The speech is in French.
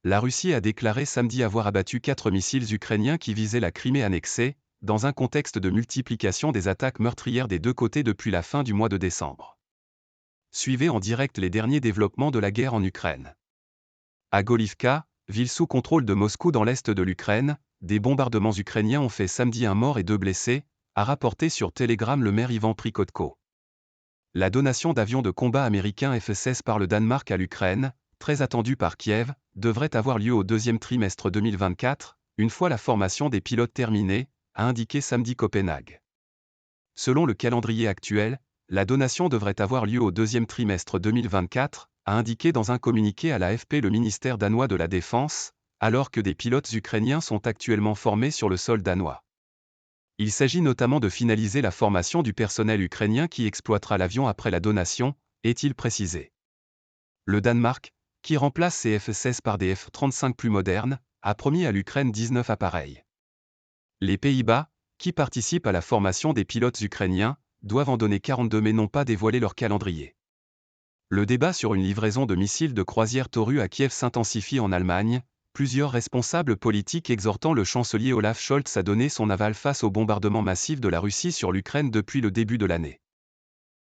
La Russie a déclaré samedi avoir abattu 4 missiles ukrainiens qui visaient la Crimée annexée, dans un contexte de multiplication des attaques meurtrières des deux côtés depuis la fin du mois de décembre. Suivez en direct les derniers développements de la guerre en Ukraine. À Golivka, ville sous contrôle de Moscou dans l'est de l'Ukraine, des bombardements ukrainiens ont fait samedi un mort et 2 blessés, a rapporté sur Telegram le maire Ivan Prikotko. La donation d'avions de combat américains F-16 par le Danemark à l'Ukraine, très attendue par Kiev, devrait avoir lieu au deuxième trimestre 2024, une fois la formation des pilotes terminée, a indiqué samedi Copenhague. Selon le calendrier actuel, la donation devrait avoir lieu au deuxième trimestre 2024, a indiqué dans un communiqué à l'AFP le ministère danois de la Défense, alors que des pilotes ukrainiens sont actuellement formés sur le sol danois. Il s'agit notamment de finaliser la formation du personnel ukrainien qui exploitera l'avion après la donation, est-il précisé. Le Danemark, qui remplace ses F-16 par des F-35 plus modernes, a promis à l'Ukraine 19 appareils. Les Pays-Bas, qui participent à la formation des pilotes ukrainiens, doivent en donner 42 mais n'ont pas dévoilé leur calendrier. Le débat sur une livraison de missiles de croisière Taurus à Kiev s'intensifie en Allemagne, plusieurs responsables politiques exhortant le chancelier Olaf Scholz à donner son aval face au bombardement massif de la Russie sur l'Ukraine depuis le début de l'année.